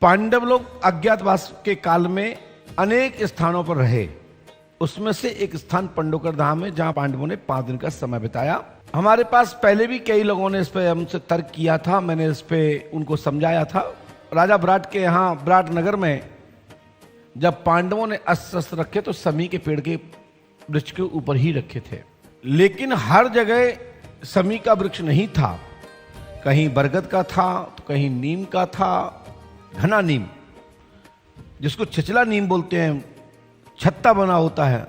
पांडव लोग अज्ञातवास के काल में अनेक स्थानों पर रहे। उसमें से एक स्थान पंडोकर धाम है, जहां पांडवों ने 5 दिन का समय बिताया। हमारे पास पहले भी कई लोगों ने इस पे हमसे तर्क किया था, मैंने इस पे उनको समझाया था। राजा विराट के यहाँ विराट नगर में जब पांडवों ने अस्त्र शस्त्र रखे तो समी के पेड़ के वृक्ष के ऊपर ही रखे थे, लेकिन हर जगह समी का वृक्ष नहीं था। कहीं बरगद का था तो कहीं नीम का था, घना नीम, जिसको छिछला नीम बोलते हैं, छत्ता बना होता है।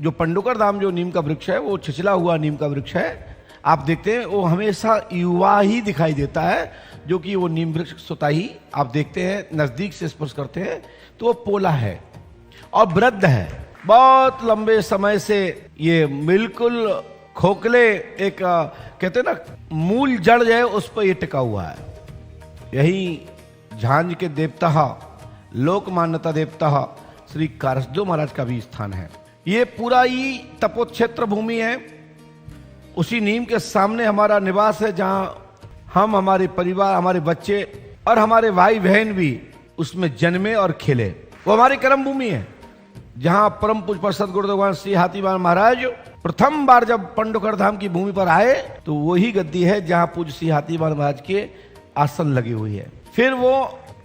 जो पंडोकर धाम जो नीम का वृक्ष है वो छिछला हुआ नीम का वृक्ष है। आप देखते हैं वो हमेशा युवा ही दिखाई देता है, जो कि वो नीम वृक्ष स्वतः ही आप देखते हैं, नजदीक से स्पर्श करते हैं तो वो पोला है और वृद्ध है। बहुत लंबे समय से ये बिल्कुल खोखले एक कहते हैं ना मूल जड़ जो है उस पर ये टिका हुआ है। यही झांझ के देवता, लोक मान्यता देवता श्री कारसदेव महाराज का भी स्थान है। ये पूरा ही तपोक्षेत्र भूमि है। उसी नीम के सामने हमारा निवास है, जहां हम, हमारे परिवार, हमारे बच्चे और हमारे भाई बहन भी उसमें जन्मे और खेले। वो हमारी कर्म भूमि है, जहां परम पूज्य प्रसाद गुरुदेव श्री हाथीवाल महाराज प्रथम बार जब पंडोकर धाम की भूमि पर आए तो वही गद्दी है जहां पूज्य श्री हाथीवाल महाराज के आसन लगी हुई है। फिर वो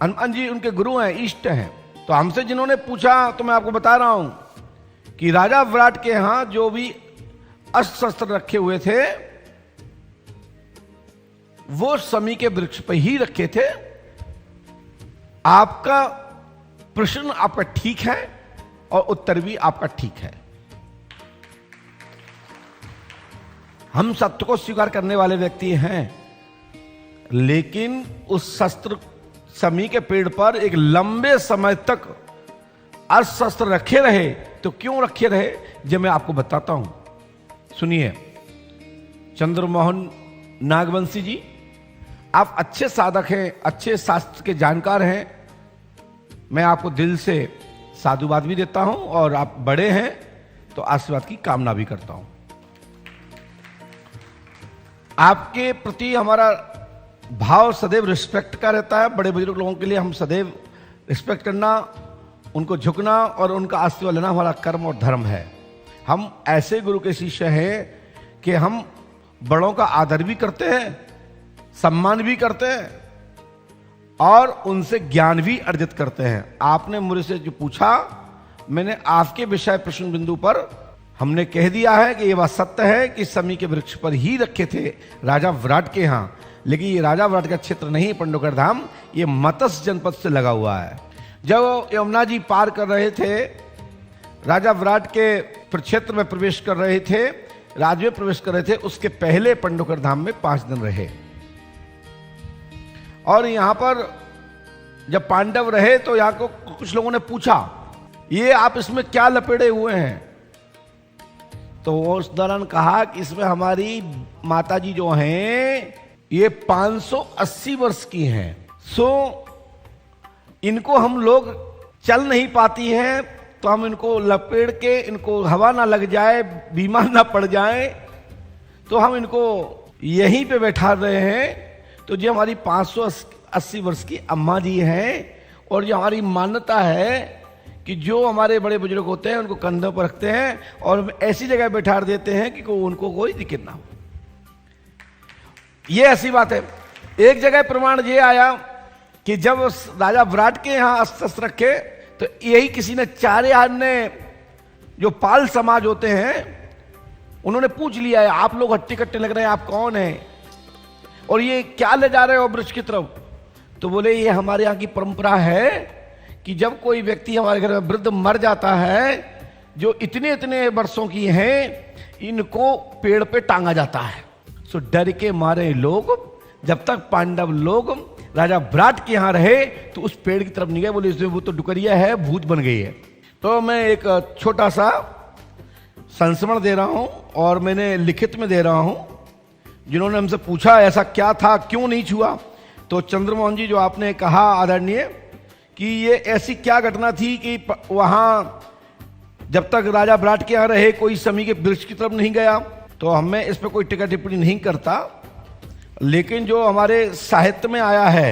हनुमान जी उनके गुरु हैं, इष्ट हैं। तो हमसे जिन्होंने पूछा तो मैं आपको बता रहा हूं कि राजा विराट के यहां जो भी अस्त्र शस्त्र रखे हुए थे वो समी के वृक्ष पर ही रखे थे। आपका प्रश्न आपका ठीक है और उत्तर भी आपका ठीक है। हम सत्य को स्वीकार करने वाले व्यक्ति हैं, लेकिन उस शस्त्र समी के पेड़ पर एक लंबे समय तक अस्त्र शस्त्र रखे रहे तो क्यों रखे रहे, जब मैं आपको बताता हूं, सुनिए। चंद्रमोहन नागवंशी जी, आप अच्छे साधक हैं, अच्छे शास्त्र के जानकार हैं। मैं आपको दिल से साधुवाद भी देता हूं और आप बड़े हैं तो आशीर्वाद की कामना भी करता हूं। आपके प्रति हमारा भाव सदैव रिस्पेक्ट का रहता है। बड़े बुजुर्ग लोगों के लिए हम सदैव रिस्पेक्ट करना, उनको झुकना और उनका आशीर्वाद लेना हमारा कर्म और धर्म है। हम ऐसे गुरु के शिष्य हैं कि हम बड़ों का आदर भी करते हैं, सम्मान भी करते हैं और उनसे ज्ञान भी अर्जित करते हैं। आपने मुझे से जो पूछा, मैंने आपके विषय प्रश्न बिंदु पर हमने कह दिया है कि यह बात सत्य है कि समी के वृक्ष पर ही रखे थे राजा विराट के यहां। लेकिन ये राजा विराट का क्षेत्र नहीं, पंडोकर धाम ये मत्स्य जनपद से लगा हुआ है। जब यमुना जी पार कर रहे थे, राजा विराट के क्षेत्र में प्रवेश कर रहे थे, राज्य में प्रवेश कर रहे थे, उसके पहले पंडोकर धाम में 5 दिन रहे। और यहां पर जब पांडव रहे तो यहां को कुछ लोगों ने पूछा, ये आप इसमें क्या लपेटे हुए हैं? तो उस दौरान कहा कि इसमें हमारी माता जी जो हैं ये 580 वर्ष की हैं। सो इनको हम लोग चल नहीं पाती हैं, तो हम इनको लपेट के, इनको हवा ना लग जाए, बीमार ना पड़ जाए, तो हम इनको यहीं पे बैठा रहे हैं। तो जो हमारी 580 वर्ष की अम्मा जी हैं, और जो हमारी मान्यता है कि जो हमारे बड़े बुजुर्ग होते हैं उनको कंधों पर रखते हैं और ऐसी जगह बैठा देते हैं कि उनको कोई दिक्कत ना हो। ये ऐसी बात है। एक जगह प्रमाण ये आया कि जब राजा विराट के यहां अस्त्र शस्त्र रखे तो यही किसी ने चार्यान ने, जो पाल समाज होते हैं, उन्होंने पूछ लिया है, आप लोग हट्टे कट्टे लग रहे हैं, आप कौन हैं और ये क्या ले जा रहे हो वृक्ष की तरफ? तो बोले ये हमारे यहाँ की परंपरा है कि जब कोई व्यक्ति हमारे घर में वृद्ध मर जाता है, जो इतने इतने वर्षों की हैं, इनको पेड़ पे टांगा जाता है। सो डर के मारे लोग, जब तक पांडव लोग राजा विराट के यहां रहे तो उस पेड़ की तरफ नहीं गए। बोले इसमें वो तो डुकरिया है, भूत बन गई है। तो मैं एक छोटा सा संस्मरण दे रहा हूं और मैंने लिखित में दे रहा हूं। जिन्होंने हमसे पूछा ऐसा क्या था, क्यों नहीं छुआ, तो चंद्रमोहन जी जो आपने कहा आदरणीय कि ये ऐसी क्या घटना थी कि वहां जब तक राजा विराट के यहां रहे कोई समी के वृक्ष की तरफ नहीं गया, तो हमें इस पर कोई टिप्पणी नहीं करता। लेकिन जो हमारे साहित्य में आया है,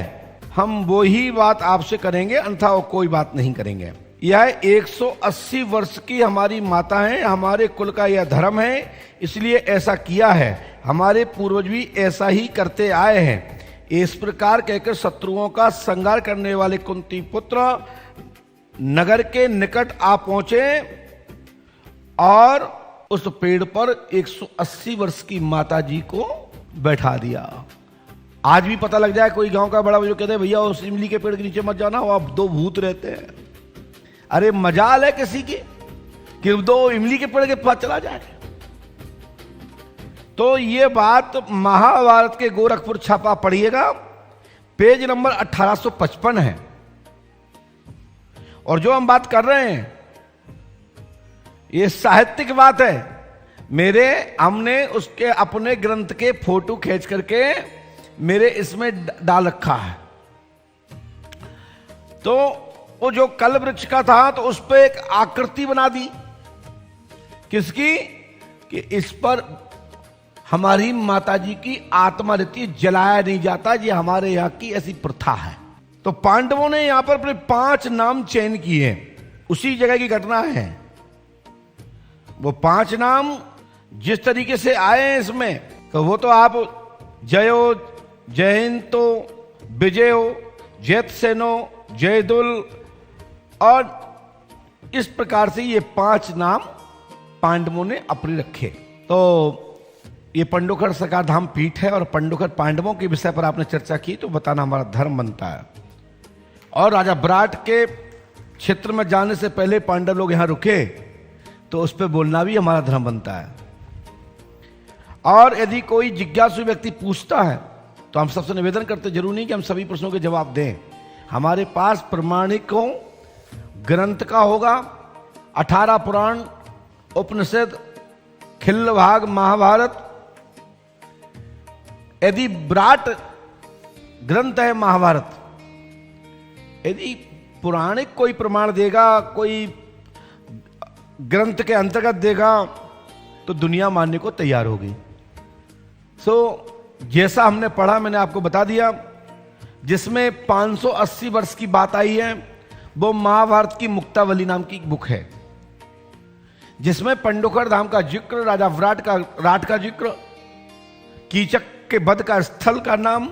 हम वो ही बात आपसे करेंगे, अन्यथा वो कोई बात नहीं करेंगे। यह 180 वर्ष की हमारी माता है, हमारे कुल का यह धर्म है, इसलिए ऐसा किया है। हमारे पूर्वज भी ऐसा ही करते आए हैं। इस प्रकार कहकर शत्रुओं का संहार करने वाले कुंती पुत्र नगर के निकट आ पहुंचे और उस पेड़ पर 180 वर्ष की माता जी को बैठा दिया। आज भी पता लग जाए कोई गांव का बड़ा बुजुर्ग कहते हैं भैया उस इमली के पेड़ के नीचे मत जाना, वहां 2 भूत रहते हैं। अरे मजाल है किसी की कि 2 इमली के पेड़ के पास चला जाए। तो ये बात महाभारत के गोरखपुर छापा पढ़िएगा, पेज नंबर 1855 है। और जो हम बात कर रहे हैं ये साहित्यिक बात है। हमने उसके अपने ग्रंथ के फोटो खींच करके मेरे इसमें डाल रखा है। तो वो जो कल वृक्ष का था तो उस पर एक आकृति बना दी, किसकी, कि इस पर हमारी माता जी की आत्मा रहती है, जलाया नहीं जाता। ये हमारे यहां की ऐसी प्रथा है। तो पांडवों ने यहां पर अपने 5 नाम चयन किए, उसी जगह की घटना है। वो 5 नाम जिस तरीके से आए हैं इसमें, तो वो तो आप जयो, जयंतो, विजयो, जैतसेनो, जयदुल, और इस प्रकार से ये 5 नाम पांडवों ने अपने रखे। तो ये पंडोखर सरकार धाम पीठ है और पंडोखर पांडवों के विषय पर आपने चर्चा की तो बताना हमारा धर्म बनता है। और राजा विराट के क्षेत्र में जाने से पहले पांडव लोग यहां रुके तो उस पर बोलना भी हमारा धर्म बनता है। और यदि कोई जिज्ञासु व्यक्ति पूछता है तो हम सबसे निवेदन करते, जरूर नहीं कि हम सभी प्रश्नों के जवाब दें। हमारे पास प्रमाणिकों ग्रंथ का होगा, 18 पुराण, उपनिषद, खिल्ल भाग, महाभारत। यदि विराट ग्रंथ है महाभारत, यदि पुराणिक कोई प्रमाण देगा, कोई ग्रंथ के अंतर्गत देगा तो दुनिया मानने को तैयार होगी। जैसा हमने पढ़ा मैंने आपको बता दिया। जिसमें 580 वर्ष की बात आई है वो महाभारत की मुक्तावली नाम की बुक है, जिसमें पंडोखर धाम का जिक्र, राजा विराट का राट का जिक्र, कीचक के वध का स्थल का नाम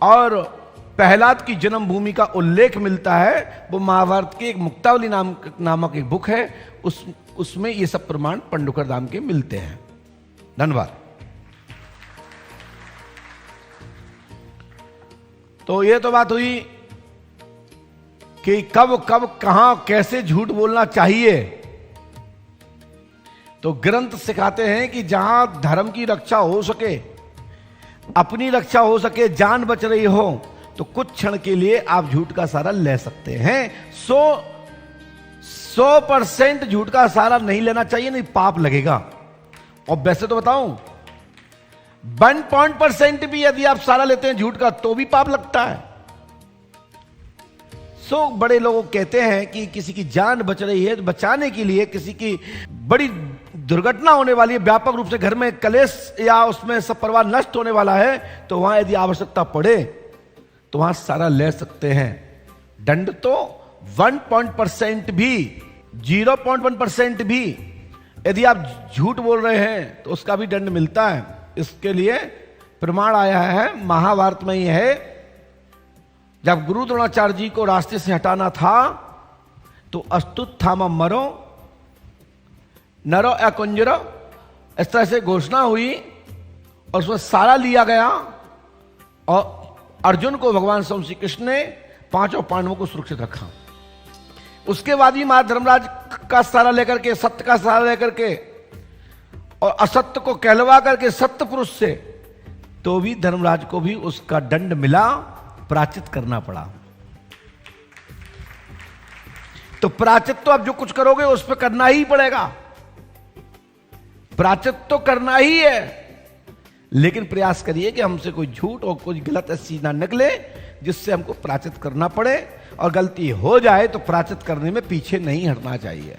और प्रहलाद की जन्मभूमि का उल्लेख मिलता है। वो महाभारत की एक मुक्तावली नामक एक बुक है, उसमें ये सब प्रमाण पंडोखर धाम के मिलते हैं। धन्यवाद। तो ये तो बात हुई कि कब कब कहां कैसे झूठ बोलना चाहिए। तो ग्रंथ सिखाते हैं कि जहां धर्म की रक्षा हो सके, अपनी रक्षा हो सके, जान बच रही हो, तो कुछ क्षण के लिए आप झूठ का सहारा ले सकते हैं। 100% झूठ का सहारा नहीं लेना चाहिए, नहीं पाप लगेगा। और वैसे तो बताऊं 1% भी यदि आप सहारा लेते हैं झूठ का तो भी पाप लगता है। बड़े लोग कहते हैं कि किसी की जान बच रही है तो बचाने के लिए, किसी की बड़ी दुर्घटना होने वाली है, व्यापक रूप से घर में कलेश या उसमें सब परिवार नष्ट होने वाला है, तो वहां यदि आवश्यकता पड़े तो वहां सहारा ले सकते हैं। दंड तो 1% भी, 0.1% भी यदि आप झूठ बोल रहे हैं तो उसका भी दंड मिलता है। इसके लिए प्रमाण आया है, महाभारत में ही है। जब गुरु द्रोणाचार्य जी को रास्ते से हटाना था तो अस्तुत्थामा मरो नरो अकुंजरो, इस तरह से घोषणा हुई और उसमें सारा लिया गया और अर्जुन को भगवान स्वयं श्री कृष्ण ने 5 पांडवों को सुरक्षित रखा। उसके बाद भी महाराज धर्मराज का सहारा लेकर के, सत्य का सहारा लेकर के और असत्य को कहलवा करके सत्य पुरुष से, तो भी धर्मराज को भी उसका दंड मिला, प्राचित करना पड़ा। तो प्राचित तो अब जो कुछ करोगे उस पर करना ही पड़ेगा, प्राचित तो करना ही है। लेकिन प्रयास करिए कि हमसे कोई झूठ और कोई गलत ऐसी ना निकले जिससे हमको प्राचित करना पड़े, और गलती हो जाए तो प्राचित करने में पीछे नहीं हटना चाहिए।